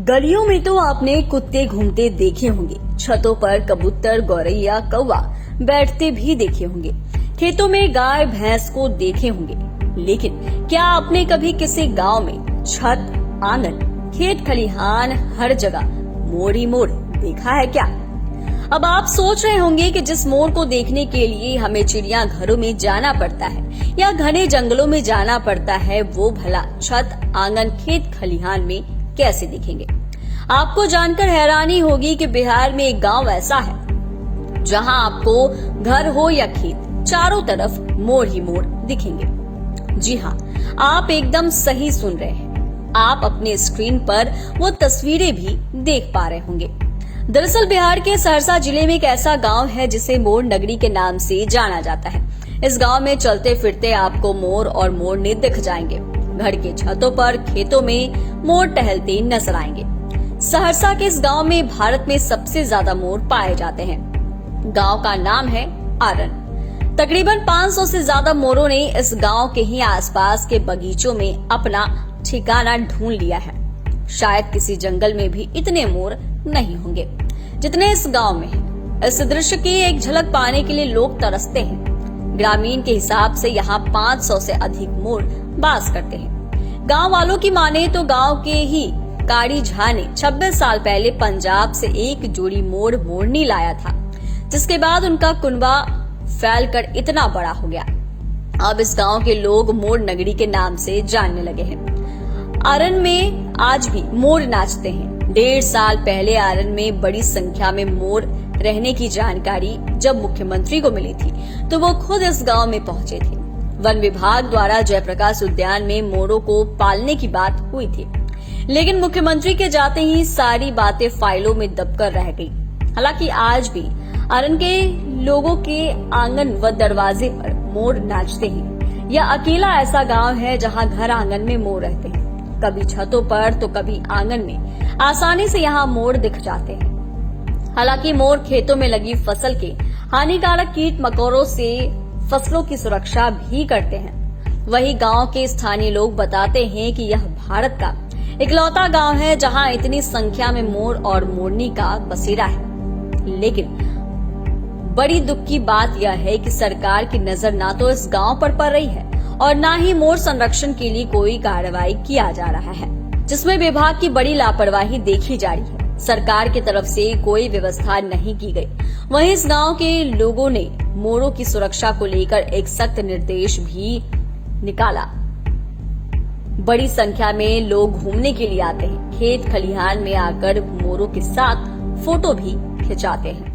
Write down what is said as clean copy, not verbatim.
गलियों में तो आपने कुत्ते घूमते देखे होंगे, छतों पर कबूतर, गौरैया, कौवा बैठते भी देखे होंगे, खेतों में गाय भैंस को देखे होंगे। लेकिन क्या आपने कभी किसी गांव में छत, आंगन, खेत खलिहान, हर जगह मोर ही मोर देखा है क्या? अब आप सोच रहे होंगे कि जिस मोर को देखने के लिए हमें चिड़ियाघरों में जाना पड़ता है या घने जंगलों में जाना पड़ता है, वो भला छत, आंगन, खेत खलिहान में कैसे दिखेंगे? आपको जानकर हैरानी होगी कि बिहार में एक गांव ऐसा है जहां आपको घर हो या खेत, चारों तरफ मोर ही मोर दिखेंगे। जी हाँ, आप एकदम सही सुन रहे हैं। आप अपने स्क्रीन पर वो तस्वीरें भी देख पा रहे होंगे। दरअसल बिहार के सहरसा जिले में एक ऐसा गांव है जिसे मोर नगरी के नाम से जाना जाता है। इस गांव में चलते फिरते आपको मोर और मोरनी दिख जाएंगे। घर के छतों पर, खेतों में मोर टहलते नजर आएंगे। सहरसा के इस गांव में भारत में सबसे ज्यादा मोर पाए जाते हैं। गांव का नाम है आरण। तकरीबन 500 से ज्यादा मोरों ने इस गांव के ही आसपास के बगीचों में अपना ठिकाना ढूंढ लिया है। शायद किसी जंगल में भी इतने मोर नहीं होंगे जितने इस गांव में हैं। इस दृश्य की एक झलक पाने के लिए लोग तरसते हैं। ग्रामीण के हिसाब से यहाँ 500 से अधिक मोर बास करते हैं। गांव वालों की माने तो गांव के ही काड़ी झा ने 26 साल पहले पंजाब से एक जोड़ी मोर मोरनी लाया था, जिसके बाद उनका कुनबा फैलकर इतना बड़ा हो गया। अब इस गांव के लोग मोर नगरी के नाम से जानने लगे हैं। आरण में आज भी मोर नाचते हैं। 1.5 साल पहले आरण में बड़ी संख्या में मोर रहने की जानकारी जब मुख्यमंत्री को मिली थी तो वो खुद इस गांव में पहुंचे थे। वन विभाग द्वारा जयप्रकाश उद्यान में मोरों को पालने की बात हुई थी, लेकिन मुख्यमंत्री के जाते ही सारी बातें फाइलों में दबकर रह गई। हालांकि आज भी आरण के लोगों के आंगन व दरवाजे पर मोर नाचते हैं। यह अकेला ऐसा गांव है जहां घर आंगन में मोर रहते हैं। कभी छतों पर तो कभी आंगन में आसानी से यहाँ मोर दिख जाते हैं। हालांकि मोर खेतों में लगी फसल के हानिकारक कीट मकोड़ों से फसलों की सुरक्षा भी करते हैं। वही गांव के स्थानीय लोग बताते हैं कि यह भारत का इकलौता गांव है जहां इतनी संख्या में मोर और मोरनी का बसेरा है। लेकिन बड़ी दुख की बात यह है कि सरकार की नजर ना तो इस गांव पर पड़ रही है और ना ही मोर संरक्षण के लिए कोई कार्रवाई किया जा रहा है, जिसमें विभाग की बड़ी लापरवाही देखी जा रही है। सरकार की तरफ से कोई व्यवस्था नहीं की गई। वहीं इस गांव के लोगों ने मोरों की सुरक्षा को लेकर एक सख्त निर्देश भी निकाला। बड़ी संख्या में लोग घूमने के लिए आते हैं। खेत खलिहान में आकर मोरों के साथ फोटो भी खिंचाते हैं।